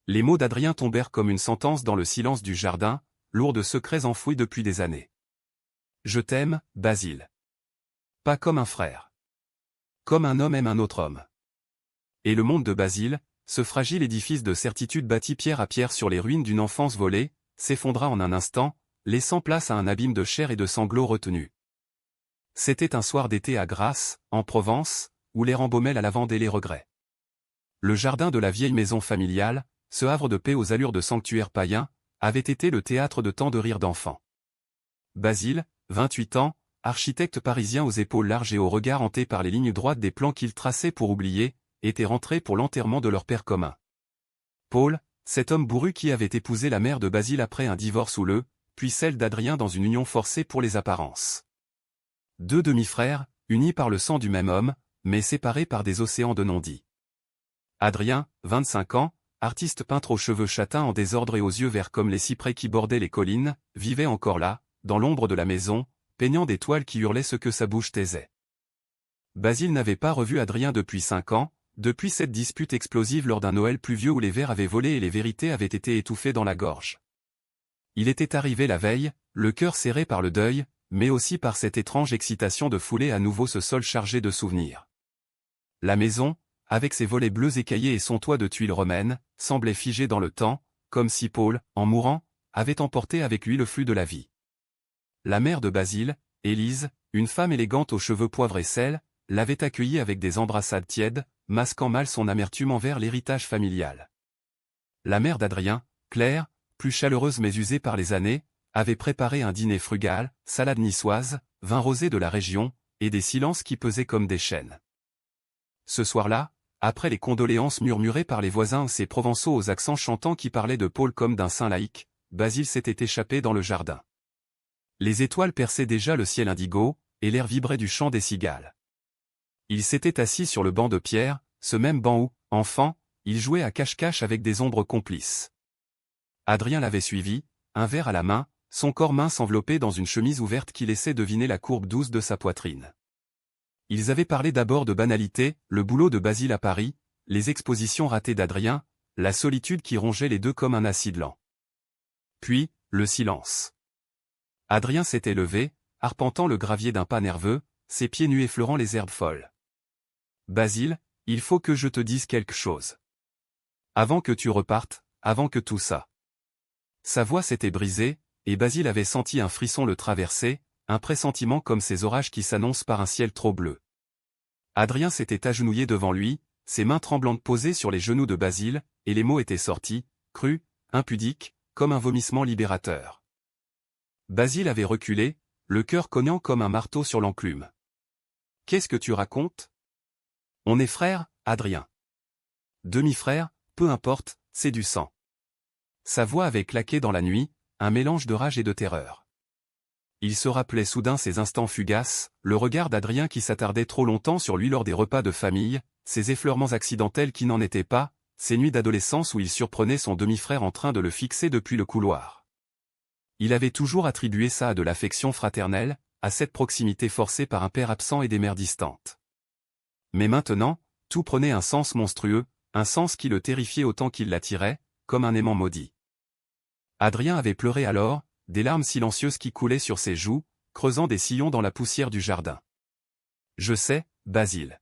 Les mots d'Adrien tombèrent comme une sentence dans le silence du jardin, lourds de secrets enfouis depuis des années. Je t'aime, Basile. Pas comme un frère. Comme un homme aime un autre homme. Et le monde de Basile, ce fragile édifice de certitude bâti pierre à pierre sur les ruines d'une enfance volée, s'effondra en un instant, laissant place à un abîme de chair et de sanglots retenus. C'était un soir d'été à Grasse, en Provence, où l'air embaumait la lavande et les regrets. Le jardin de la vieille maison familiale, ce havre de paix aux allures de sanctuaire païen, avait été le théâtre de tant de rires d'enfants. Basile, 28 ans, architecte parisien aux épaules larges et au regard hanté par les lignes droites des plans qu'il traçait pour oublier, était rentré pour l'enterrement de leur père commun. Paul, cet homme bourru qui avait épousé la mère de Basile après un divorce houleux, puis celle d'Adrien dans une union forcée pour les apparences. Deux demi-frères, unis par le sang du même homme, mais séparés par des océans de non-dits. Adrien, 25 ans, artiste peintre aux cheveux châtains en désordre et aux yeux verts comme les cyprès qui bordaient les collines, vivait encore là, dans l'ombre de la maison, peignant des toiles qui hurlaient ce que sa bouche taisait. Basile n'avait pas revu Adrien depuis 5 ans, depuis cette dispute explosive lors d'un Noël pluvieux où les vers avaient volé et les vérités avaient été étouffées dans la gorge. Il était arrivé la veille, le cœur serré par le deuil, mais aussi par cette étrange excitation de fouler à nouveau ce sol chargé de souvenirs. La maison, avec ses volets bleus écaillés et son toit de tuiles romaines, semblait figée dans le temps, comme si Paul, en mourant, avait emporté avec lui le flux de la vie. La mère de Basile, Élise, une femme élégante aux cheveux poivre et sel, l'avait accueilli avec des embrassades tièdes, masquant mal son amertume envers l'héritage familial. La mère d'Adrien, Claire, plus chaleureuse mais usée par les années, avait préparé un dîner frugal, salade niçoise, vin rosé de la région, et des silences qui pesaient comme des chaînes. Ce soir-là, après les condoléances murmurées par les voisins ces provençaux aux accents chantants qui parlaient de Paul comme d'un saint laïque, Basile s'était échappé dans le jardin. Les étoiles perçaient déjà le ciel indigo, et l'air vibrait du chant des cigales. Il s'était assis sur le banc de pierre, ce même banc où, enfant, il jouait à cache-cache avec des ombres complices. Adrien l'avait suivi, un verre à la main, son corps mince enveloppé dans une chemise ouverte qui laissait deviner la courbe douce de sa poitrine. Ils avaient parlé d'abord de banalité, le boulot de Basile à Paris, les expositions ratées d'Adrien, la solitude qui rongeait les deux comme un acide lent. Puis, le silence. Adrien s'était levé, arpentant le gravier d'un pas nerveux, ses pieds nus effleurant les herbes folles. « Basile, il faut que je te dise quelque chose. Avant que tu repartes, avant que tout ça. » Sa voix s'était brisée, et Basile avait senti un frisson le traverser, un pressentiment comme ces orages qui s'annoncent par un ciel trop bleu. Adrien s'était agenouillé devant lui, ses mains tremblantes posées sur les genoux de Basile, et les mots étaient sortis, crus, impudiques, comme un vomissement libérateur. Basile avait reculé, le cœur cognant comme un marteau sur l'enclume. « Qu'est-ce que tu racontes ? On est frères, Adrien. Demi-frère, peu importe, c'est du sang. » Sa voix avait claqué dans la nuit, un mélange de rage et de terreur. Il se rappelait soudain ces instants fugaces, le regard d'Adrien qui s'attardait trop longtemps sur lui lors des repas de famille, ces effleurements accidentels qui n'en étaient pas, ces nuits d'adolescence où il surprenait son demi-frère en train de le fixer depuis le couloir. Il avait toujours attribué ça à de l'affection fraternelle, à cette proximité forcée par un père absent et des mères distantes. Mais maintenant, tout prenait un sens monstrueux, un sens qui le terrifiait autant qu'il l'attirait, comme un aimant maudit. Adrien avait pleuré alors, des larmes silencieuses qui coulaient sur ses joues, creusant des sillons dans la poussière du jardin. « Je sais, Basile.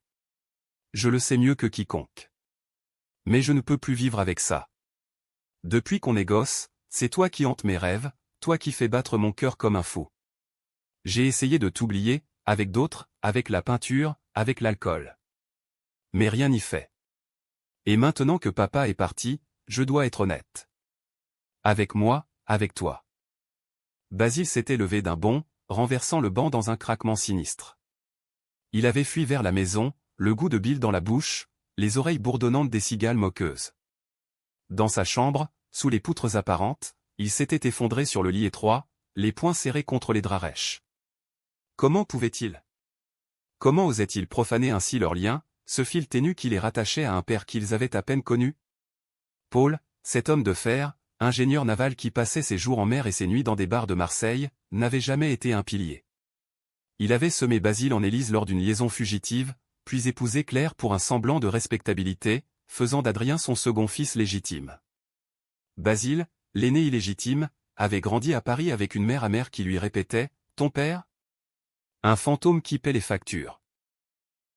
Je le sais mieux que quiconque. Mais je ne peux plus vivre avec ça. Depuis qu'on est gosse, c'est toi qui hantes mes rêves, toi qui fais battre mon cœur comme un fou. J'ai essayé de t'oublier, avec d'autres, avec la peinture, avec l'alcool. Mais rien n'y fait. Et maintenant que papa est parti, je dois être honnête. Avec moi, avec toi. » Basile s'était levé d'un bond, renversant le banc dans un craquement sinistre. Il avait fui vers la maison, le goût de bile dans la bouche, les oreilles bourdonnantes des cigales moqueuses. Dans sa chambre, sous les poutres apparentes, il s'était effondré sur le lit étroit, les poings serrés contre les draps rêches. Comment pouvait-il ? Comment osait-il profaner ainsi leur lien, ce fil ténu qui les rattachait à un père qu'ils avaient à peine connu ? Paul, cet homme de fer, ingénieur naval qui passait ses jours en mer et ses nuits dans des bars de Marseille, n'avait jamais été un pilier. Il avait semé Basile en Élise lors d'une liaison fugitive, puis épousé Claire pour un semblant de respectabilité, faisant d'Adrien son second fils légitime. Basile, l'aîné illégitime, avait grandi à Paris avec une mère amère qui lui répétait « Ton père ?» Un fantôme qui paie les factures.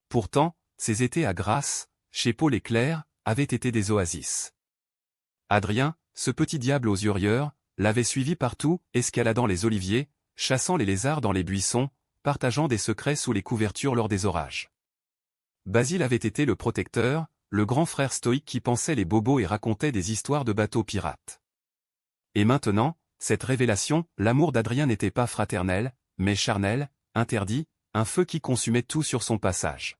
Pourtant, ses étés à Grasse, chez Paul et Claire, avaient été des oasis. Adrien, ce petit diable aux yeux rieurs, l'avait suivi partout, escaladant les oliviers, chassant les lézards dans les buissons, partageant des secrets sous les couvertures lors des orages. Basile avait été le protecteur, le grand frère stoïque qui pensait les bobos et racontait des histoires de bateaux pirates. Et maintenant, cette révélation, l'amour d'Adrien n'était pas fraternel, mais charnel, interdit, un feu qui consumait tout sur son passage.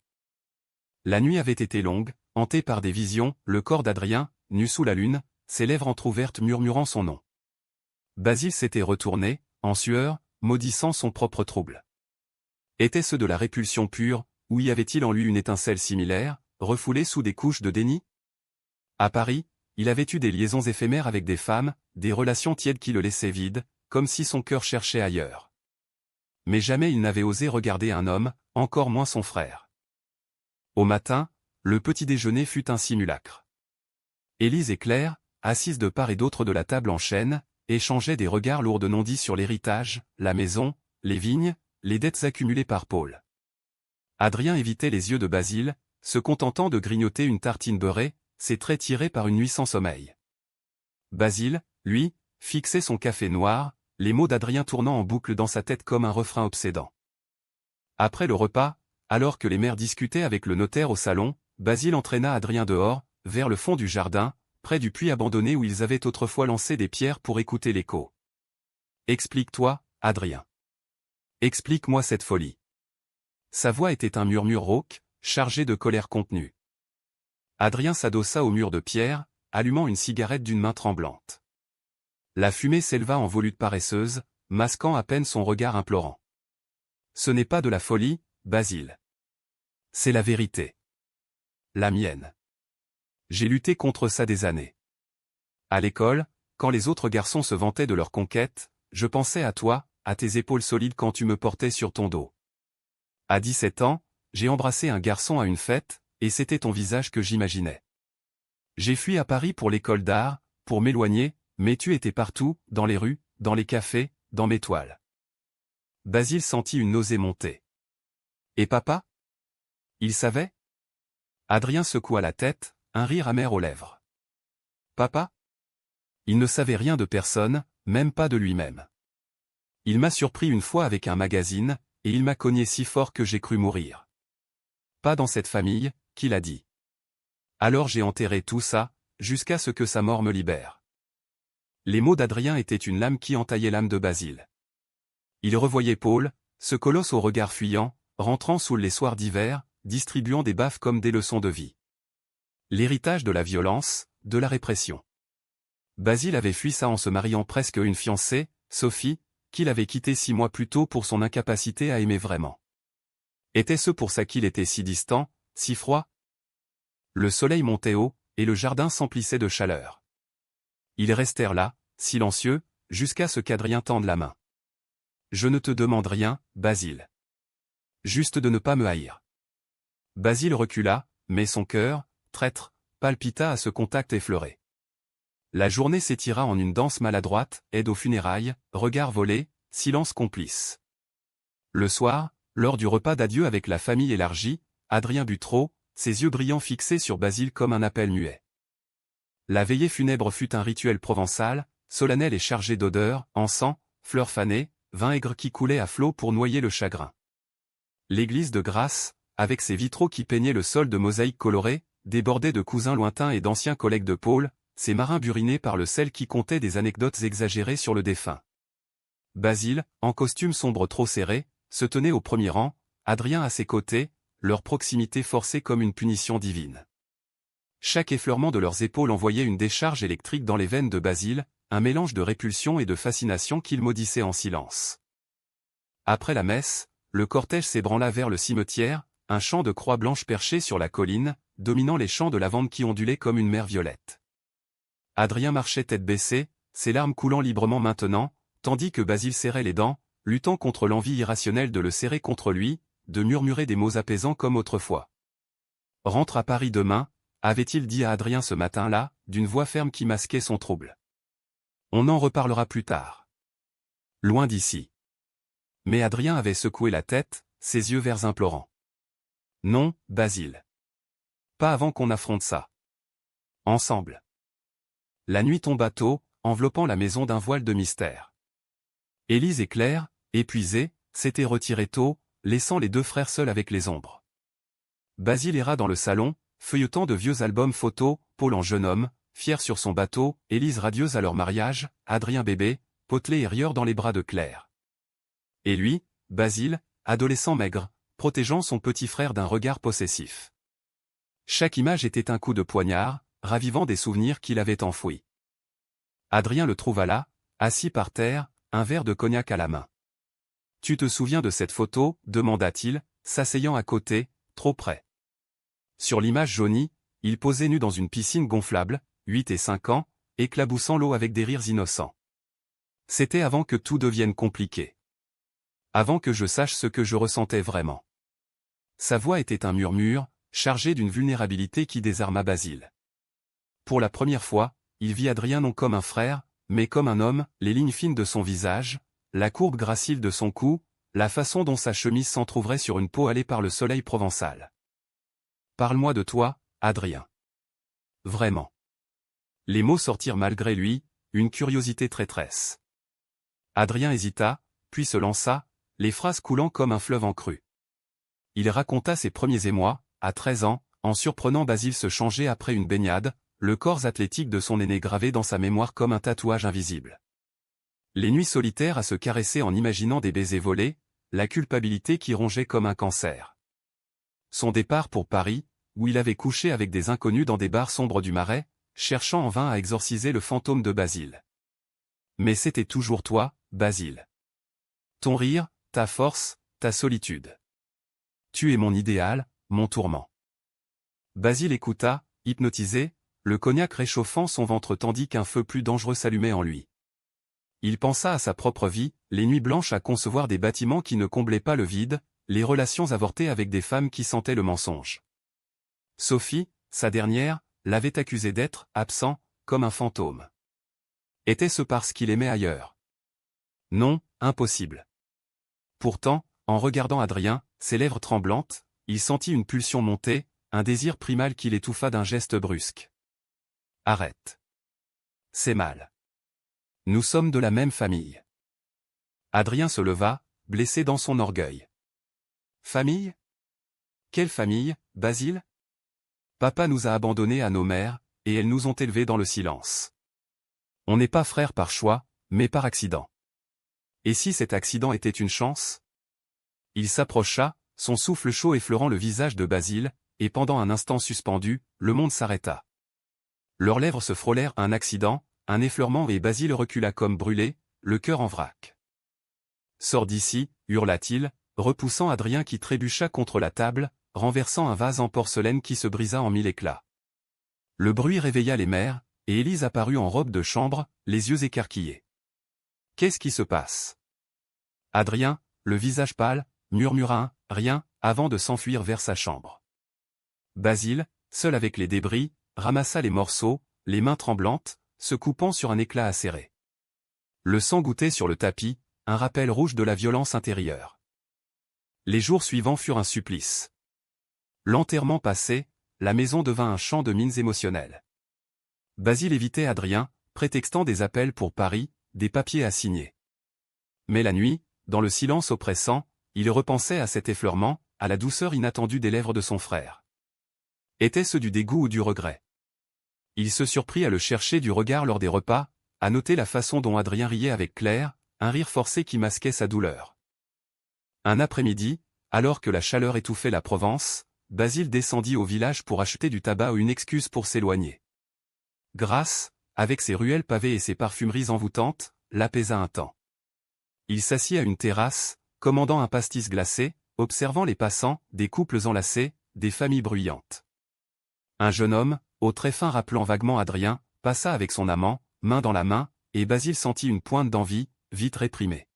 La nuit avait été longue, hantée par des visions, le corps d'Adrien, nu sous la lune, ses lèvres entr'ouvertes murmurant son nom. Basile s'était retourné, en sueur, maudissant son propre trouble. Était-ce de la répulsion pure, ou y avait-il en lui une étincelle similaire, refoulée sous des couches de déni? À Paris, il avait eu des liaisons éphémères avec des femmes, des relations tièdes qui le laissaient vide, comme si son cœur cherchait ailleurs. Mais jamais il n'avait osé regarder un homme, encore moins son frère. Au matin, le petit déjeuner fut un simulacre. Élise et Claire, assises de part et d'autre de la table en chaîne, échangeaient des regards lourds de non-dits sur l'héritage, la maison, les vignes, les dettes accumulées par Paul. Adrien évitait les yeux de Basile, se contentant de grignoter une tartine beurrée, ses traits tirés par une nuit sans sommeil. Basile, lui, fixait son café noir, les mots d'Adrien tournant en boucle dans sa tête comme un refrain obsédant. Après le repas, alors que les mères discutaient avec le notaire au salon, Basile entraîna Adrien dehors, vers le fond du jardin, près du puits abandonné où ils avaient autrefois lancé des pierres pour écouter l'écho. « Explique-toi, Adrien. Explique-moi cette folie. » Sa voix était un murmure rauque, chargé de colère contenue. Adrien s'adossa au mur de pierre, allumant une cigarette d'une main tremblante. La fumée s'éleva en volute paresseuse, masquant à peine son regard implorant. « Ce n'est pas de la folie, Basile. C'est la vérité. La mienne. J'ai lutté contre ça des années. À l'école, quand les autres garçons se vantaient de leur conquête, je pensais à toi, à tes épaules solides quand tu me portais sur ton dos. À 17 ans, j'ai embrassé un garçon à une fête, et c'était ton visage que j'imaginais. J'ai fui à Paris pour l'école d'art, pour m'éloigner, mais tu étais partout, dans les rues, dans les cafés, dans mes toiles. » Basile sentit une nausée monter. « Et papa? Il savait ?» Adrien secoua la tête, un rire amer aux lèvres. « Papa? Il ne savait rien de personne, même pas de lui-même. Il m'a surpris une fois avec un magazine, et il m'a cogné si fort que j'ai cru mourir. Pas dans cette famille, qu'il a dit. Alors j'ai enterré tout ça, jusqu'à ce que sa mort me libère. » Les mots d'Adrien étaient une lame qui entaillait l'âme de Basile. Il revoyait Paul, ce colosse au regard fuyant, rentrant sous les soirs d'hiver, distribuant des baffes comme des leçons de vie. L'héritage de la violence, de la répression. Basile avait fui ça en se mariant presque une fiancée, Sophie, qu'il avait quittée 6 mois plus tôt pour son incapacité à aimer vraiment. Était-ce pour ça qu'il était si distant, si froid? Le soleil montait haut, et le jardin s'emplissait de chaleur. Ils restèrent là, silencieux, jusqu'à ce qu'Adrien tende la main. « Je ne te demande rien, Basile. Juste de ne pas me haïr. » Basile recula, mais son cœur, traître, palpita à ce contact effleuré. La journée s'étira en une danse maladroite, aide aux funérailles, regards volés, silence complice. Le soir, lors du repas d'adieu avec la famille élargie, Adrien but trop, ses yeux brillants fixés sur Basile comme un appel muet. La veillée funèbre fut un rituel provençal, solennel et chargé d'odeurs, encens, fleurs fanées, vin aigre qui coulait à flots pour noyer le chagrin. L'église de Grasse, avec ses vitraux qui peignaient le sol de mosaïques colorées, débordait de cousins lointains et d'anciens collègues de Paul, ses marins burinés par le sel qui contait des anecdotes exagérées sur le défunt. Basile, en costume sombre trop serré, se tenait au premier rang, Adrien à ses côtés, leur proximité forcée comme une punition divine. Chaque effleurement de leurs épaules envoyait une décharge électrique dans les veines de Basile, un mélange de répulsion et de fascination qu'il maudissait en silence. Après la messe, le cortège s'ébranla vers le cimetière, un champ de croix blanche perché sur la colline, dominant les champs de lavande qui ondulaient comme une mer violette. Adrien marchait tête baissée, ses larmes coulant librement maintenant, tandis que Basile serrait les dents, luttant contre l'envie irrationnelle de le serrer contre lui, de murmurer des mots apaisants comme autrefois. « Rentre à Paris demain », avait-il dit à Adrien ce matin-là, d'une voix ferme qui masquait son trouble. On en reparlera plus tard. Loin d'ici. Mais Adrien avait secoué la tête, ses yeux verts implorants. Non, Basile. Pas avant qu'on affronte ça. Ensemble. La nuit tomba tôt, enveloppant la maison d'un voile de mystère. Élise et Claire, épuisées, s'étaient retirées tôt, laissant les deux frères seuls avec les ombres. Basile erra dans le salon, feuilletant de vieux albums photos, Paul en jeune homme, fier sur son bateau, Élise radieuse à leur mariage, Adrien bébé, potelé et rieur dans les bras de Claire. Et lui, Basile, adolescent maigre, protégeant son petit frère d'un regard possessif. Chaque image était un coup de poignard, ravivant des souvenirs qu'il avait enfouis. Adrien le trouva là, assis par terre, un verre de cognac à la main. « Tu te souviens de cette photo » demanda-t-il, s'asseyant à côté, trop près. Sur l'image jaunie, il posait nu dans une piscine gonflable, 8 et 5 ans, éclaboussant l'eau avec des rires innocents. C'était avant que tout devienne compliqué. Avant que je sache ce que je ressentais vraiment. Sa voix était un murmure, chargé d'une vulnérabilité qui désarma Basile. Pour la première fois, il vit Adrien non comme un frère, mais comme un homme, les lignes fines de son visage, la courbe gracile de son cou, la façon dont sa chemise s'entr'ouvrait sur une peau hâlée par le soleil provençal. « Parle-moi de toi, Adrien. » Vraiment. Les mots sortirent malgré lui, une curiosité traîtresse. Adrien hésita, puis se lança, les phrases coulant comme un fleuve en crue. Il raconta ses premiers émois, à 13 ans, en surprenant Basile se changer après une baignade, le corps athlétique de son aîné gravé dans sa mémoire comme un tatouage invisible. Les nuits solitaires à se caresser en imaginant des baisers volés, la culpabilité qui rongeait comme un cancer. Son départ pour Paris, où il avait couché avec des inconnus dans des bars sombres du Marais, cherchant en vain à exorciser le fantôme de Basile. Mais c'était toujours toi, Basile. Ton rire, ta force, ta solitude. Tu es mon idéal, mon tourment. Basile écouta, hypnotisé, le cognac réchauffant son ventre tandis qu'un feu plus dangereux s'allumait en lui. Il pensa à sa propre vie, les nuits blanches à concevoir des bâtiments qui ne comblaient pas le vide, les relations avortées avec des femmes qui sentaient le mensonge. Sophie, sa dernière, l'avait accusé d'être absent, comme un fantôme. Était-ce parce qu'il aimait ailleurs? Non, impossible. Pourtant, en regardant Adrien, ses lèvres tremblantes, il sentit une pulsion monter, un désir primal qui l'étouffa d'un geste brusque. Arrête. C'est mal. Nous sommes de la même famille. Adrien se leva, blessé dans son orgueil. Famille? Quelle famille, Basile? Papa nous a abandonnés à nos mères, et elles nous ont élevés dans le silence. On n'est pas frères par choix, mais par accident. Et si cet accident était une chance? Il s'approcha, son souffle chaud effleurant le visage de Basile, et pendant un instant suspendu, le monde s'arrêta. Leurs lèvres se frôlèrent un accident, un effleurement et Basile recula comme brûlé, le cœur en vrac. « Sors d'ici » hurla-t-il, repoussant Adrien qui trébucha contre la table, renversant un vase en porcelaine qui se brisa en mille éclats. Le bruit réveilla les mères, et Élise apparut en robe de chambre, les yeux écarquillés. « Qu'est-ce qui se passe ?» Adrien, le visage pâle, murmura un « rien » avant de s'enfuir vers sa chambre. Basile, seul avec les débris, ramassa les morceaux, les mains tremblantes, se coupant sur un éclat acéré. Le sang gouttait sur le tapis, un rappel rouge de la violence intérieure. Les jours suivants furent un supplice. L'enterrement passé, la maison devint un champ de mines émotionnelles. Basile évitait Adrien, prétextant des appels pour Paris, des papiers à signer. Mais la nuit, dans le silence oppressant, il repensait à cet effleurement, à la douceur inattendue des lèvres de son frère. Était-ce du dégoût ou du regret? Il se surprit à le chercher du regard lors des repas, à noter la façon dont Adrien riait avec Claire, un rire forcé qui masquait sa douleur. Un après-midi, alors que la chaleur étouffait la Provence, Basile descendit au village pour acheter du tabac ou une excuse pour s'éloigner. Grasse, avec ses ruelles pavées et ses parfumeries envoûtantes, l'apaisa un temps. Il s'assit à une terrasse, commandant un pastis glacé, observant les passants, des couples enlacés, des familles bruyantes. Un jeune homme, aux traits fins rappelant vaguement Adrien, passa avec son amant, main dans la main, et Basile sentit une pointe d'envie, vite réprimée.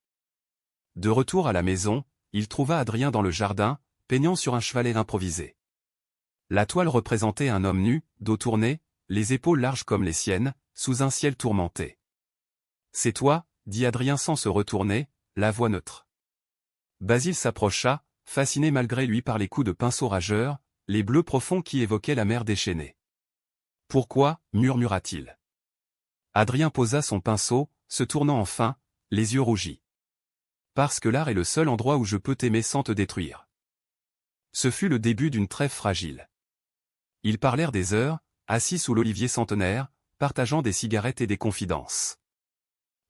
De retour à la maison, il trouva Adrien dans le jardin, peignant sur un chevalet improvisé. La toile représentait un homme nu, dos tourné, les épaules larges comme les siennes, sous un ciel tourmenté. C'est toi, dit Adrien sans se retourner, la voix neutre. Basile s'approcha, fasciné malgré lui par les coups de pinceau rageurs, les bleus profonds qui évoquaient la mer déchaînée. Pourquoi, murmura-t-il. Adrien posa son pinceau, se tournant enfin, les yeux rougis. Parce que l'art est le seul endroit où je peux t'aimer sans te détruire. Ce fut le début d'une trêve fragile. Ils parlèrent des heures, assis sous l'olivier centenaire, partageant des cigarettes et des confidences.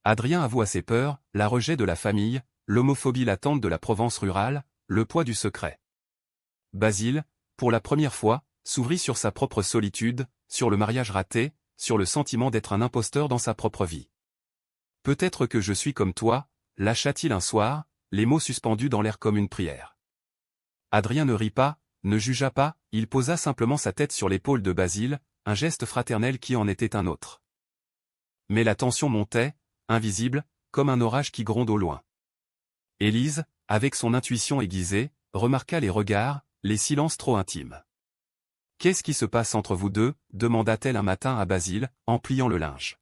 Adrien avoua ses peurs, la rejet de la famille, l'homophobie latente de la Provence rurale, le poids du secret. Basile, pour la première fois, s'ouvrit sur sa propre solitude, sur le mariage raté, sur le sentiment d'être un imposteur dans sa propre vie. Peut-être que je suis comme toi, lâcha-t-il un soir, les mots suspendus dans l'air comme une prière. Adrien ne rit pas, ne jugea pas, il posa simplement sa tête sur l'épaule de Basile, un geste fraternel qui en était un autre. Mais la tension montait, invisible, comme un orage qui gronde au loin. Élise, avec son intuition aiguisée, remarqua les regards, les silences trop intimes. « Qu'est-ce qui se passe entre vous deux » demanda-t-elle un matin à Basile, en pliant le linge.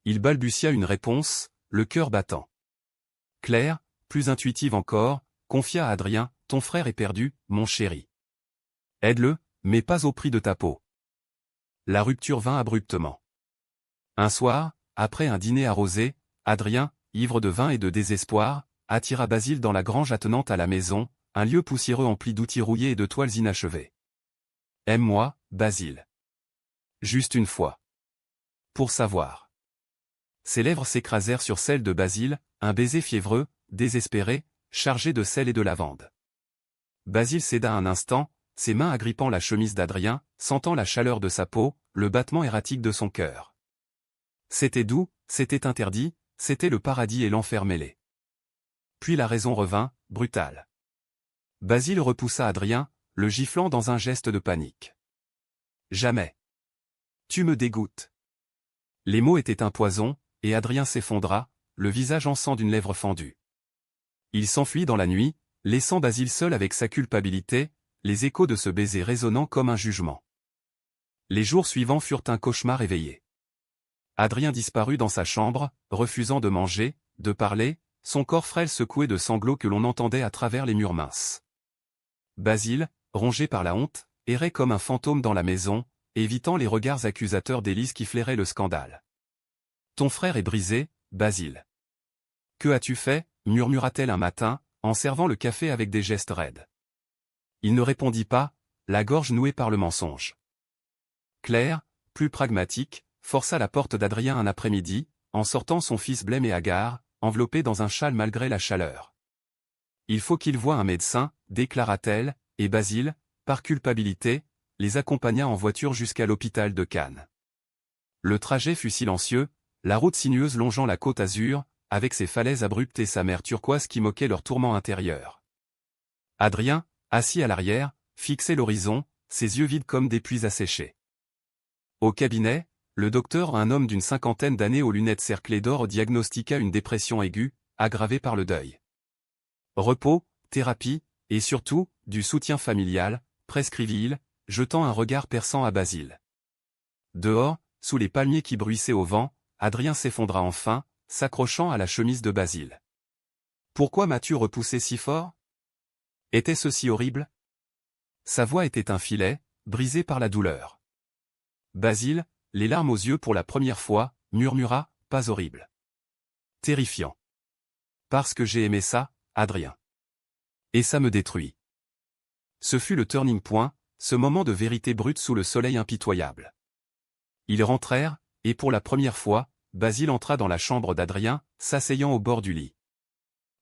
Il balbutia une réponse, le cœur battant. Claire, plus intuitive encore, confia à Adrien, « Ton frère est perdu, mon chéri. Aide-le, mais pas au prix de ta peau. » La rupture vint abruptement. Un soir, après un dîner arrosé, Adrien, ivre de vin et de désespoir, attira Basile dans la grange attenante à la maison, un lieu poussiéreux empli d'outils rouillés et de toiles inachevées. « Aime-moi, Basile. Juste une fois. Pour savoir. » Ses lèvres s'écrasèrent sur celles de Basile, un baiser fiévreux, désespéré, chargé de sel et de lavande. Basile céda un instant, ses mains agrippant la chemise d'Adrien, sentant la chaleur de sa peau, le battement erratique de son cœur. C'était doux, c'était interdit, c'était le paradis et l'enfer mêlés. Puis la raison revint, brutale. Basile repoussa Adrien, le giflant dans un geste de panique. « Jamais. Tu me dégoûtes. » Les mots étaient un poison, et Adrien s'effondra, le visage en sang d'une lèvre fendue. Il s'enfuit dans la nuit, laissant Basile seul avec sa culpabilité, les échos de ce baiser résonnant comme un jugement. Les jours suivants furent un cauchemar éveillé. Adrien disparut dans sa chambre, refusant de manger, de parler, son corps frêle secoué de sanglots que l'on entendait à travers les murs minces. Basile, rongé par la honte, errait comme un fantôme dans la maison, évitant les regards accusateurs d'Élise qui flairaient le scandale. « Ton frère est brisé, Basile. Que as-tu fait » murmura-t-elle un matin, en servant le café avec des gestes raides. Il ne répondit pas, la gorge nouée par le mensonge. Claire, plus pragmatique, força la porte d'Adrien un après-midi, en sortant son fils blême et hagard, enveloppé dans un châle malgré la chaleur. « Il faut qu'il voie un médecin » déclara-t-elle, et Basile, par culpabilité, les accompagna en voiture jusqu'à l'hôpital de Cannes. Le trajet fut silencieux, la route sinueuse longeant la côte Azur, avec ses falaises abruptes et sa mer turquoise qui moquait leur tourment intérieur. Adrien, assis à l'arrière, fixait l'horizon, ses yeux vides comme des puits asséchés. Au cabinet, le docteur, un homme d'une cinquantaine d'années aux lunettes cerclées d'or, diagnostiqua une dépression aiguë, aggravée par le deuil. Repos, thérapie, et surtout, du soutien familial, prescrivit-il, jetant un regard perçant à Basile. Dehors, sous les palmiers qui bruissaient au vent, Adrien s'effondra enfin, s'accrochant à la chemise de Basile. « Pourquoi m'as-tu repoussé si fort ? Était-ce si horrible ?» Sa voix était un filet, brisé par la douleur. Basile, les larmes aux yeux pour la première fois, murmura, « Pas horrible. Terrifiant. Parce que j'ai aimé ça, Adrien. Et ça me détruit. » Ce fut le turning point, ce moment de vérité brute sous le soleil impitoyable. Ils rentrèrent, et pour la première fois, Basile entra dans la chambre d'Adrien, s'asseyant au bord du lit.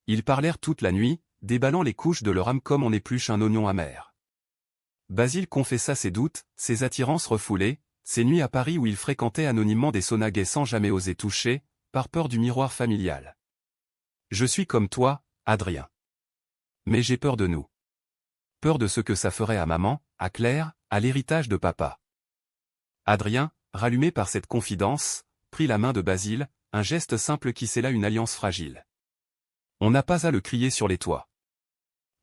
Ils parlèrent toute la nuit, déballant les couches de leur âme comme on épluche un oignon amer. Basile confessa ses doutes, ses attirances refoulées, ses nuits à Paris où il fréquentait anonymement des saunas gays sans jamais oser toucher, par peur du miroir familial. « Je suis comme toi, Adrien. Mais j'ai peur de nous. Peur de ce que ça ferait à maman, à Claire, à l'héritage de papa. » Adrien, rallumé par cette confidence, prit la main de Basile, un geste simple qui scella une alliance fragile. On n'a pas à le crier sur les toits.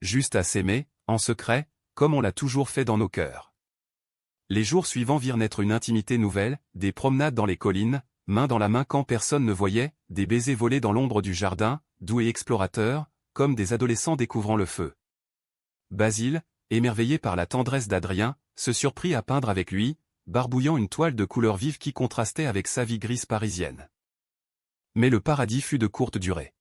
Juste à s'aimer, en secret, comme on l'a toujours fait dans nos cœurs. Les jours suivants virent naître une intimité nouvelle, des promenades dans les collines, main dans la main quand personne ne voyait, des baisers volés dans l'ombre du jardin, doux et explorateurs, comme des adolescents découvrant le feu. Basile, émerveillé par la tendresse d'Adrien, se surprit à peindre avec lui, barbouillant une toile de couleurs vives qui contrastait avec sa vie grise parisienne. Mais le paradis fut de courte durée.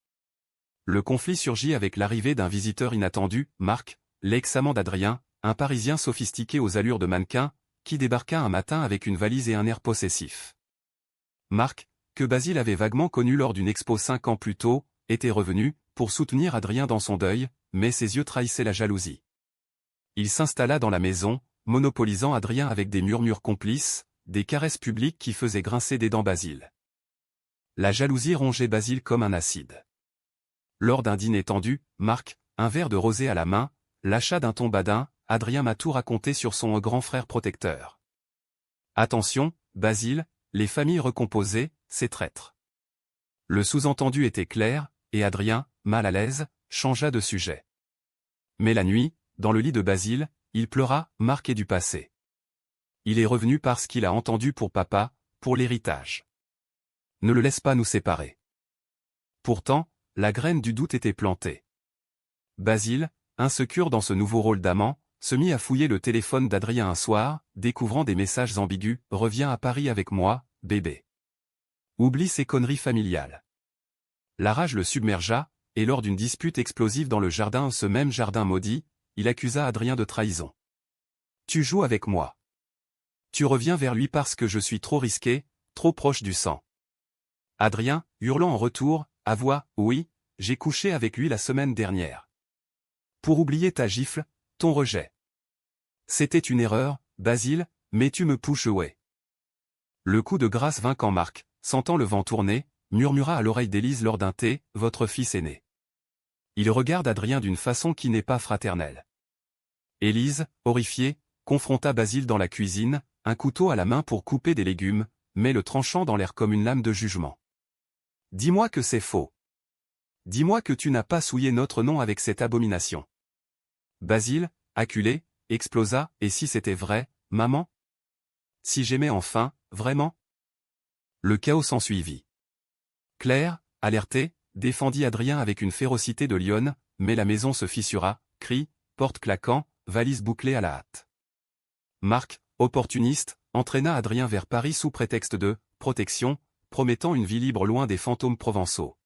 Le conflit surgit avec l'arrivée d'un visiteur inattendu, Marc, l'ex-amant d'Adrien, un Parisien sophistiqué aux allures de mannequin, qui débarqua un matin avec une valise et un air possessif. Marc, que Basile avait vaguement connu lors d'une expo 5 ans plus tôt, était revenu, pour soutenir Adrien dans son deuil, mais ses yeux trahissaient la jalousie. Il s'installa dans la maison, monopolisant Adrien avec des murmures complices, des caresses publiques qui faisaient grincer des dents Basile. La jalousie rongeait Basile comme un acide. Lors d'un dîner tendu, Marc, un verre de rosé à la main, lâcha d'un ton badin, Adrien m'a tout raconté sur son grand frère protecteur. Attention, Basile, les familles recomposées, c'est traître. Le sous-entendu était clair, et Adrien, mal à l'aise, changea de sujet. Mais la nuit, dans le lit de Basile, il pleura, marqué du passé. Il est revenu parce qu'il a entendu pour papa, pour l'héritage. Ne le laisse pas nous séparer. Pourtant, la graine du doute était plantée. Basile, insécure dans ce nouveau rôle d'amant, se mit à fouiller le téléphone d'Adrien un soir, découvrant des messages ambigus, « Reviens à Paris avec moi, bébé. » Oublie ces conneries familiales. La rage le submergea, et lors d'une dispute explosive dans le jardin, ce même jardin maudit, il accusa Adrien de trahison. « Tu joues avec moi. Tu reviens vers lui parce que je suis trop risqué, trop proche du sang. » Adrien, hurlant en retour, avoua, « Oui, j'ai couché avec lui la semaine dernière. Pour oublier ta gifle, ton rejet. C'était une erreur, Basile, mais tu me pushes ouais. » Le coup de grâce vint quand Marc, sentant le vent tourner, murmura à l'oreille d'Élise lors d'un thé, « Votre fils est né. » Il regarde Adrien d'une façon qui n'est pas fraternelle. Élise, horrifiée, confronta Basile dans la cuisine, un couteau à la main pour couper des légumes, mais le tranchant dans l'air comme une lame de jugement. « Dis-moi que c'est faux. Dis-moi que tu n'as pas souillé notre nom avec cette abomination. » Basile, acculé, explosa, « Et si c'était vrai, maman? Si j'aimais enfin, vraiment ?» Le chaos s'ensuivit. Claire, alertée, défendit Adrien avec une férocité de lionne, mais la maison se fissura, cris, porte claquant, valise bouclée à la hâte. Marc, opportuniste, entraîna Adrien vers Paris sous prétexte de « protection », promettant une vie libre loin des fantômes provençaux.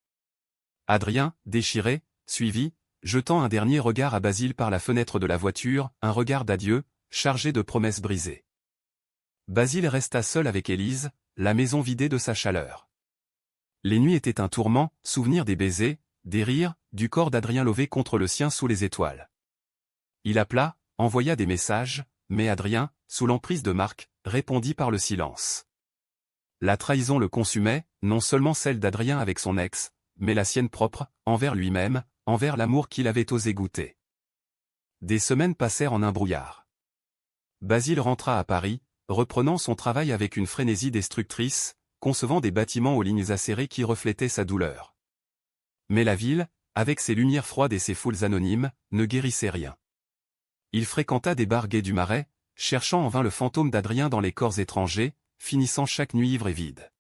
Adrien, déchiré, suivit, jetant un dernier regard à Basile par la fenêtre de la voiture, un regard d'adieu, chargé de promesses brisées. Basile resta seul avec Élise, la maison vidée de sa chaleur. Les nuits étaient un tourment, souvenir des baisers, des rires, du corps d'Adrien lové contre le sien sous les étoiles. Il appela, envoya des messages, mais Adrien, sous l'emprise de Marc, répondit par le silence. La trahison le consumait, non seulement celle d'Adrien avec son ex, mais la sienne propre, envers lui-même, envers l'amour qu'il avait osé goûter. Des semaines passèrent en un brouillard. Basile rentra à Paris, reprenant son travail avec une frénésie destructrice, concevant des bâtiments aux lignes acérées qui reflétaient sa douleur. Mais la ville, avec ses lumières froides et ses foules anonymes, ne guérissait rien. Il fréquenta des bars gays du Marais, cherchant en vain le fantôme d'Adrien dans les corps étrangers, finissant chaque nuit ivre et vide.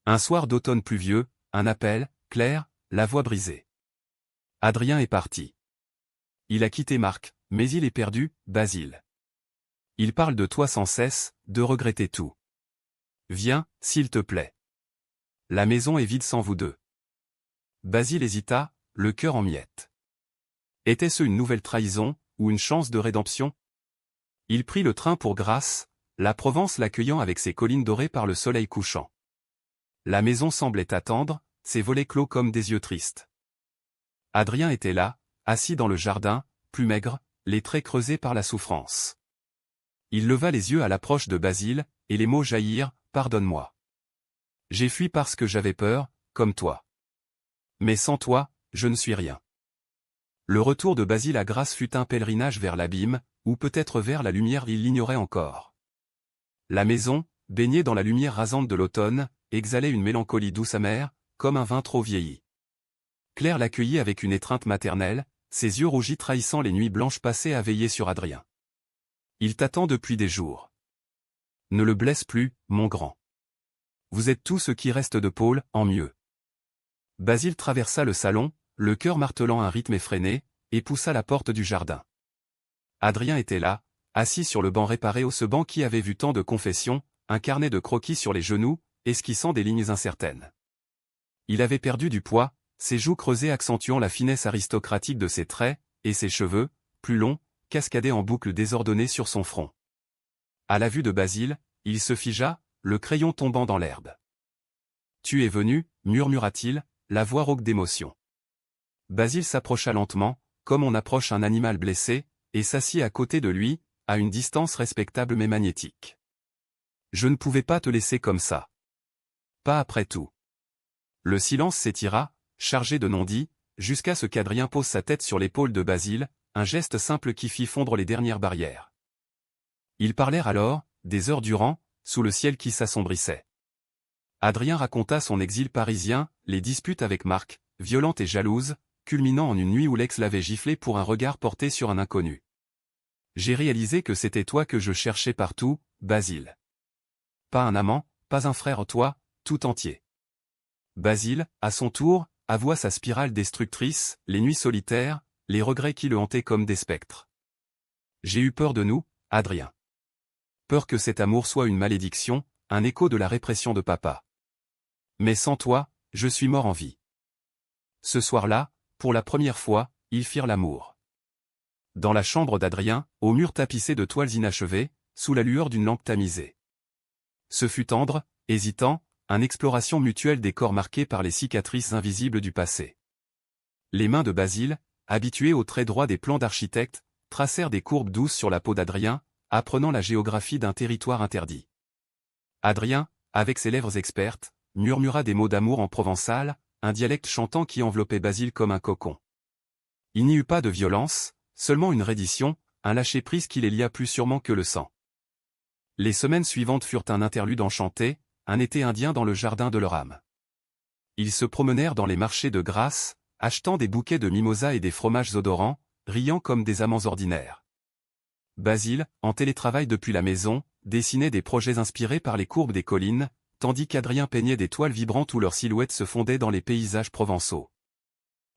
Un soir d'automne pluvieux, un appel, clair, la voix brisée. Adrien est parti. Il a quitté Marc, mais il est perdu, Basile. Il parle de toi sans cesse, de regretter tout. Viens, s'il te plaît. La maison est vide sans vous deux. Basile hésita, le cœur en miettes. Était-ce une nouvelle trahison, ou une chance de rédemption? Il prit le train pour Grasse, la Provence l'accueillant avec ses collines dorées par le soleil couchant. La maison semblait attendre, ses volets clos comme des yeux tristes. Adrien était là, assis dans le jardin, plus maigre, les traits creusés par la souffrance. Il leva les yeux à l'approche de Basile, et les mots jaillirent, « Pardonne-moi. J'ai fui parce que j'avais peur, comme toi. Mais sans toi, je ne suis rien. » Le retour de Basile à Grasse fut un pèlerinage vers l'abîme, ou peut-être vers la lumière, il l'ignorait encore. La maison, baignée dans la lumière rasante de l'automne, exhalait une mélancolie douce amère, comme un vin trop vieilli. Claire l'accueillit avec une étreinte maternelle, ses yeux rougis trahissant les nuits blanches passées à veiller sur Adrien. « Il t'attend depuis des jours. Ne le blesse plus, mon grand. Vous êtes tout ce qui reste de Paul, en mieux. Basile traversa le salon, le cœur martelant un rythme effréné, et poussa la porte du jardin. Adrien était là, assis sur le banc réparé au ce banc qui avait vu tant de confessions, un carnet de croquis sur les genoux, esquissant des lignes incertaines. Il avait perdu du poids, ses joues creusées accentuant la finesse aristocratique de ses traits, et ses cheveux, plus longs, cascadaient en boucles désordonnées sur son front. À la vue de Basile, il se figea, le crayon tombant dans l'herbe. « Tu es venu » murmura-t-il, la voix rauque d'émotion. Basile s'approcha lentement, comme on approche un animal blessé, et s'assit à côté de lui, à une distance respectable mais magnétique. « Je ne pouvais pas te laisser comme ça. Pas après tout. » Le silence s'étira, chargé de non-dits, jusqu'à ce qu'Adrien pose sa tête sur l'épaule de Basile, un geste simple qui fit fondre les dernières barrières. Ils parlèrent alors, des heures durant, sous le ciel qui s'assombrissait. Adrien raconta son exil parisien, les disputes avec Marc, violentes et jalouses, culminant en une nuit où l'ex l'avait giflé pour un regard porté sur un inconnu. « J'ai réalisé que c'était toi que je cherchais partout, Basile. Pas un amant, pas un frère, toi, tout entier. » Basile, à son tour, avoua sa spirale destructrice, les nuits solitaires, les regrets qui le hantaient comme des spectres. « J'ai eu peur de nous, Adrien. Peur que cet amour soit une malédiction, un écho de la répression de papa. Mais sans toi, je suis mort en vie. » Ce soir-là, pour la première fois, ils firent l'amour. Dans la chambre d'Adrien, aux murs tapissés de toiles inachevées, sous la lueur d'une lampe tamisée. Ce fut tendre, hésitant, une exploration mutuelle des corps marqués par les cicatrices invisibles du passé. Les mains de Basile, habituées aux traits droits des plans d'architecte, tracèrent des courbes douces sur la peau d'Adrien, apprenant la géographie d'un territoire interdit. Adrien, avec ses lèvres expertes, murmura des mots d'amour en provençal, un dialecte chantant qui enveloppait Basile comme un cocon. Il n'y eut pas de violence, seulement une reddition, un lâcher-prise qui les lia plus sûrement que le sang. Les semaines suivantes furent un interlude enchanté, un été indien dans le jardin de leur âme. Ils se promenèrent dans les marchés de Grasse, achetant des bouquets de mimosas et des fromages odorants, riant comme des amants ordinaires. Basile, en télétravail depuis la maison, dessinait des projets inspirés par les courbes des collines, tandis qu'Adrien peignait des toiles vibrantes où leurs silhouettes se fondaient dans les paysages provençaux.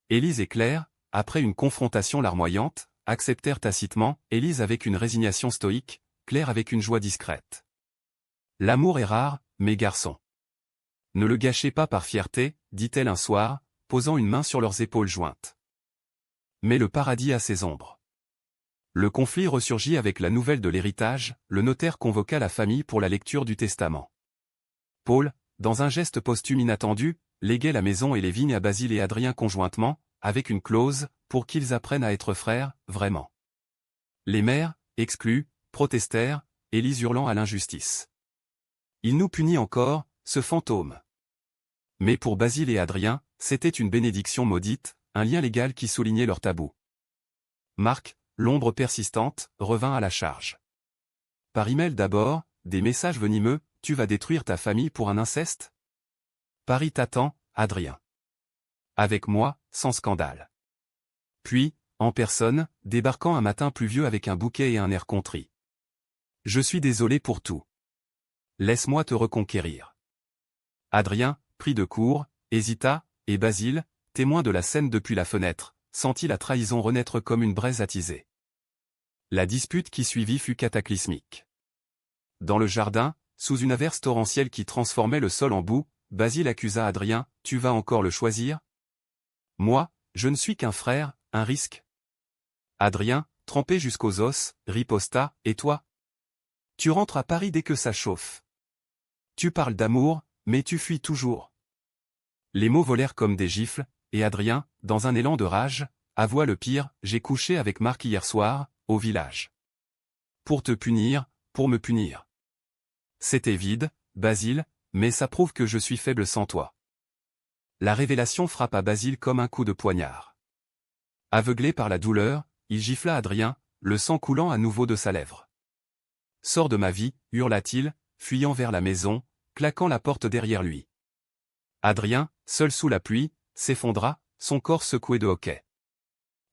Élise et Claire, après une confrontation larmoyante, acceptèrent tacitement, Élise avec une résignation stoïque, Claire avec une joie discrète. L'amour est rare, mes garçons. Ne le gâchez pas par fierté, dit-elle un soir, posant une main sur leurs épaules jointes. Mais le paradis a ses ombres. Le conflit ressurgit avec la nouvelle de l'héritage, le notaire convoqua la famille pour la lecture du testament. Paul, dans un geste posthume inattendu, léguait la maison et les vignes à Basile et Adrien conjointement, avec une clause, pour qu'ils apprennent à être frères, vraiment. Les mères, exclus, protestèrent, Élise hurlant à l'injustice. Il nous punit encore, ce fantôme. Mais pour Basile et Adrien, c'était une bénédiction maudite, un lien légal qui soulignait leur tabou. Marc, l'ombre persistante, revint à la charge. Par email d'abord, des messages venimeux, tu vas détruire ta famille pour un inceste? Paris t'attend, Adrien. Avec moi, sans scandale. Puis, en personne, débarquant un matin pluvieux avec un bouquet et un air contrit. Je suis désolé pour tout. Laisse-moi te reconquérir. Adrien, pris de court, hésita, et Basile, témoin de la scène depuis la fenêtre, sentit la trahison renaître comme une braise attisée. La dispute qui suivit fut cataclysmique. Dans le jardin, sous une averse torrentielle qui transformait le sol en boue, Basile accusa Adrien, tu vas encore le choisir? Moi, je ne suis qu'un frère, un risque. Adrien, trempé jusqu'aux os, riposta, et toi? Tu rentres à Paris dès que ça chauffe. Tu parles d'amour, mais tu fuis toujours. Les mots volèrent comme des gifles, et Adrien, dans un élan de rage, avoua le pire, j'ai couché avec Marc hier soir, au village. Pour te punir, pour me punir. C'était vide, Basile, mais ça prouve que je suis faible sans toi. La révélation frappa Basile comme un coup de poignard. Aveuglé par la douleur, il gifla Adrien, le sang coulant à nouveau de sa lèvre. Sors de ma vie, hurla-t-il, fuyant vers la maison, claquant la porte derrière lui. Adrien, seul sous la pluie, s'effondra, son corps secoué de hoquet.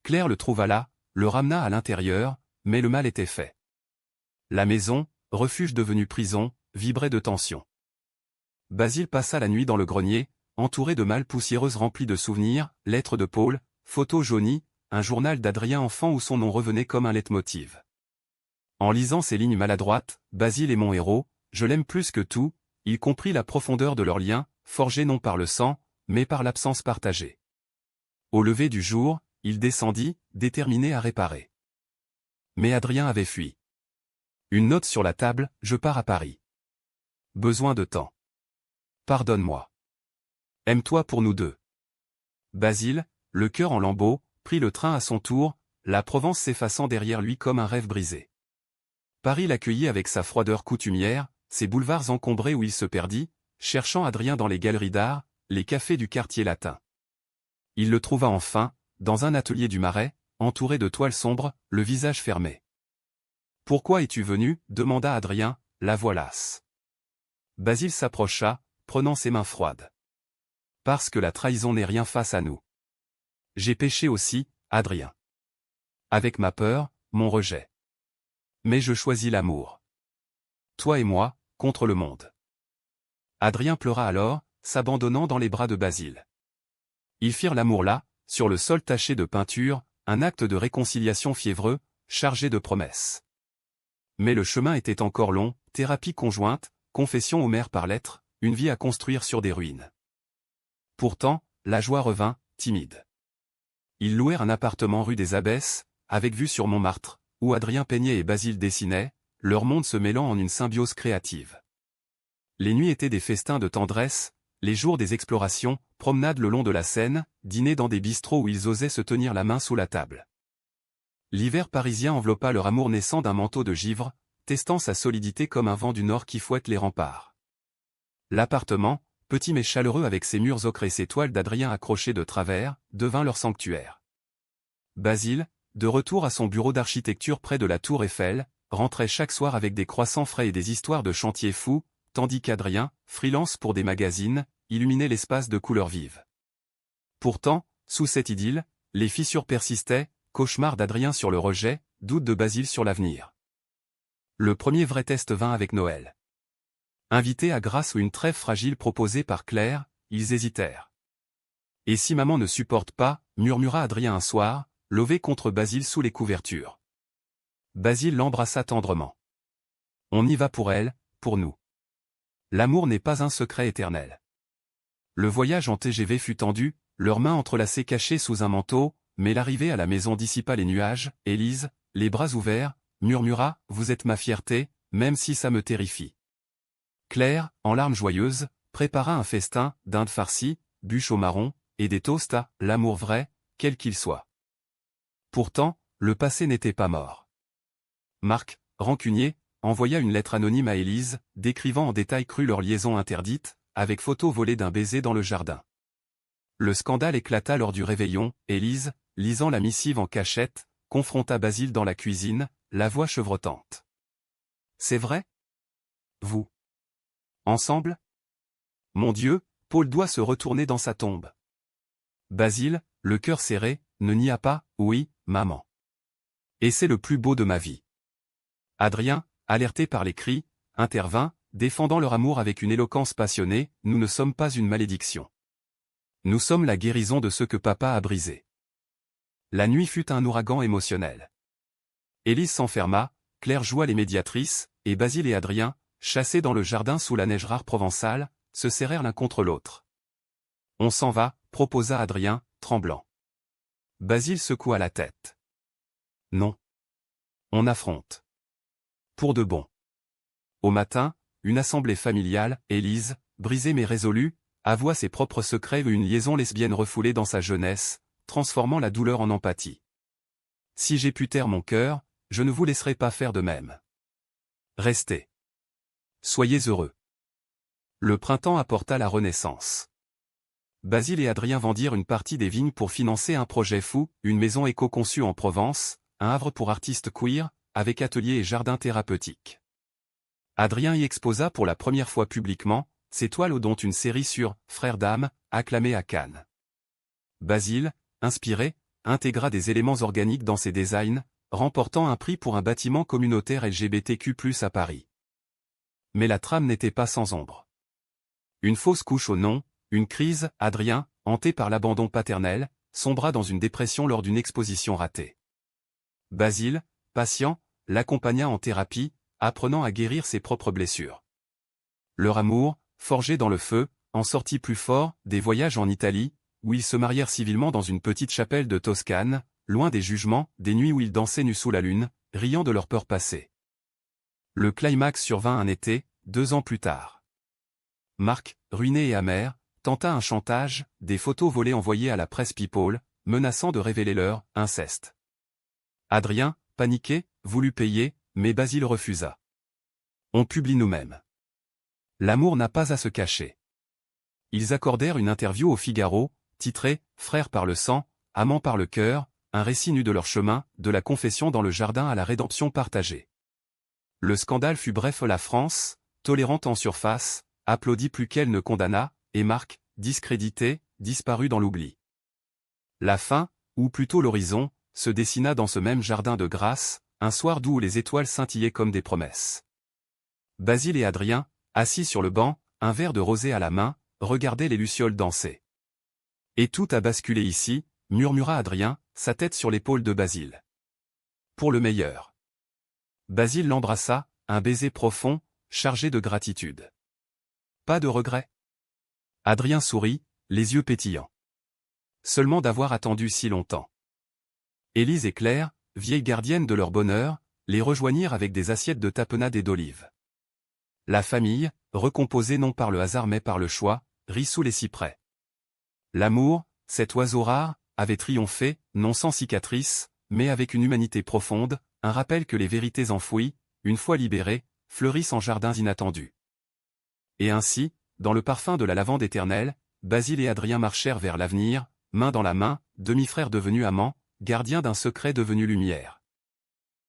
Claire le trouva là, le ramena à l'intérieur, mais le mal était fait. La maison, refuge devenu prison, vibrait de tension. Basile passa la nuit dans le grenier, entouré de malles poussiéreuses remplies de souvenirs, lettres de Paul, photos jaunies, un journal d'Adrien enfant où son nom revenait comme un leitmotiv. En lisant ces lignes maladroites, Basile est mon héros, je l'aime plus que tout, y compris la profondeur de leur lien, forgé non par le sang, mais par l'absence partagée. Au lever du jour, il descendit, déterminé à réparer. Mais Adrien avait fui. Une note sur la table, je pars à Paris. Besoin de temps. Pardonne-moi. Aime-toi pour nous deux. Basile, le cœur en lambeaux, prit le train à son tour, la Provence s'effaçant derrière lui comme un rêve brisé. Paris l'accueillit avec sa froideur coutumière, ses boulevards encombrés où il se perdit, cherchant Adrien dans les galeries d'art, les cafés du quartier latin. Il le trouva enfin, dans un atelier du Marais, entouré de toiles sombres, le visage fermé. « Pourquoi es-tu venu » demanda Adrien, la voix lasse. Basile s'approcha, prenant ses mains froides. « Parce que la trahison n'est rien face à nous. J'ai péché aussi, Adrien. Avec ma peur, mon rejet. Mais je choisis l'amour. Toi et moi, contre le monde. » Adrien pleura alors, s'abandonnant dans les bras de Basile. Ils firent l'amour là, sur le sol taché de peinture, un acte de réconciliation fiévreux, chargé de promesses. Mais le chemin était encore long, thérapie conjointe, confession aux mères par lettres, une vie à construire sur des ruines. Pourtant, la joie revint, timide. Ils louèrent un appartement rue des Abbesses, avec vue sur Montmartre, où Adrien peignait et Basile dessinait, leur monde se mêlant en une symbiose créative. Les nuits étaient des festins de tendresse, les jours des explorations, promenades le long de la Seine, dîners dans des bistrots où ils osaient se tenir la main sous la table. L'hiver parisien enveloppa leur amour naissant d'un manteau de givre, testant sa solidité comme un vent du nord qui fouette les remparts. L'appartement, petit mais chaleureux avec ses murs ocre et ses toiles d'Adrien accrochées de travers, devint leur sanctuaire. Basile, de retour à son bureau d'architecture près de la tour Eiffel, rentrait chaque soir avec des croissants frais et des histoires de chantiers fous, tandis qu'Adrien, freelance pour des magazines, illuminait l'espace de couleurs vives. Pourtant, sous cette idylle, les fissures persistaient, cauchemar d'Adrien sur le rejet, doute de Basile sur l'avenir. Le premier vrai test vint avec Noël. Invités à grâce ou une trêve fragile proposée par Claire, ils hésitèrent. « Et si maman ne supporte pas » murmura Adrien un soir, lové contre Basile sous les couvertures. Basile l'embrassa tendrement. « On y va pour elle, pour nous. L'amour n'est pas un secret éternel. » Le voyage en TGV fut tendu, leurs mains entrelacées cachées sous un manteau, mais l'arrivée à la maison dissipa les nuages. Élise, les bras ouverts, murmura « Vous êtes ma fierté, même si ça me terrifie. » Claire, en larmes joyeuses, prépara un festin, dinde farcie, bûche au marron, et des toasts à « l'amour vrai, quel qu'il soit ». Pourtant, le passé n'était pas mort. Marc, rancunier, envoya une lettre anonyme à Élise, décrivant en détail cru leur liaison interdite, avec photo volée d'un baiser dans le jardin. Le scandale éclata lors du réveillon. Élise, lisant la missive en cachette, confronta Basile dans la cuisine, la voix chevrotante. « C'est vrai ? Vous ? Ensemble ? Mon Dieu, Paul doit se retourner dans sa tombe. » Basile, le cœur serré, ne nia pas, « Oui, maman. Et c'est le plus beau de ma vie. » Adrien, alerté par les cris, intervint, défendant leur amour avec une éloquence passionnée, « Nous ne sommes pas une malédiction. Nous sommes la guérison de ce que papa a brisé. » La nuit fut un ouragan émotionnel. Élise s'enferma, Claire joua les médiatrices, et Basile et Adrien, chassés dans le jardin sous la neige rare provençale, se serrèrent l'un contre l'autre. « On s'en va » proposa Adrien, tremblant. Basile secoua la tête. « Non. On affronte. Pour de bon. » Au matin, une assemblée familiale, Élise, brisée mais résolue, avoua ses propres secrets ou une liaison lesbienne refoulée dans sa jeunesse, transformant la douleur en empathie. « Si j'ai pu taire mon cœur, je ne vous laisserai pas faire de même. Restez. Soyez heureux. » Le printemps apporta la renaissance. Basile et Adrien vendirent une partie des vignes pour financer un projet fou, une maison éco-conçue en Provence, un havre pour artistes queer, avec atelier et jardin thérapeutique. Adrien y exposa pour la première fois publiquement, ses toiles dont une série sur « Frères d'âme » acclamée à Cannes. Basile, inspiré, intégra des éléments organiques dans ses designs, remportant un prix pour un bâtiment communautaire LGBTQ+ à Paris. Mais la trame n'était pas sans ombre. Une fausse couche au nom, une crise, Adrien, hanté par l'abandon paternel, sombra dans une dépression lors d'une exposition ratée. Basile, patient, l'accompagna en thérapie, apprenant à guérir ses propres blessures. Leur amour, forgé dans le feu, en sortit plus fort, des voyages en Italie, où ils se marièrent civilement dans une petite chapelle de Toscane, loin des jugements, des nuits où ils dansaient nus sous la lune, riant de leurs peurs passées. Le climax survint un été, 2 ans plus tard. Marc, ruiné et amer, tenta un chantage, des photos volées envoyées à la presse People, menaçant de révéler leur inceste. Adrien, paniqué, voulut payer, mais Basile refusa. On publie nous-mêmes. L'amour n'a pas à se cacher. Ils accordèrent une interview au Figaro, titrée « Frères par le sang, amants par le cœur », un récit nu de leur chemin, de la confession dans le jardin à la rédemption partagée. Le scandale fut bref. La France, tolérante en surface, applaudit plus qu'elle ne condamna, et Marc, discrédité, disparut dans l'oubli. La fin, ou plutôt l'horizon, se dessina dans ce même jardin de grâce, un soir doux où les étoiles scintillaient comme des promesses. Basile et Adrien, assis sur le banc, un verre de rosé à la main, regardaient les lucioles danser. Et tout a basculé ici, murmura Adrien, sa tête sur l'épaule de Basile. Pour le meilleur. Basile l'embrassa, un baiser profond, chargé de gratitude. Pas de regret. Adrien sourit, les yeux pétillants. Seulement d'avoir attendu si longtemps. Élise et Claire, vieilles gardiennes de leur bonheur, les rejoignirent avec des assiettes de tapenade et d'olives. La famille, recomposée non par le hasard mais par le choix, rit sous les cyprès. L'amour, cet oiseau rare, avait triomphé, non sans cicatrices, mais avec une humanité profonde, un rappel que les vérités enfouies, une fois libérées, fleurissent en jardins inattendus. Et ainsi, dans le parfum de la lavande éternelle, Basile et Adrien marchèrent vers l'avenir, main dans la main, demi-frères devenus amants, gardiens d'un secret devenu lumière.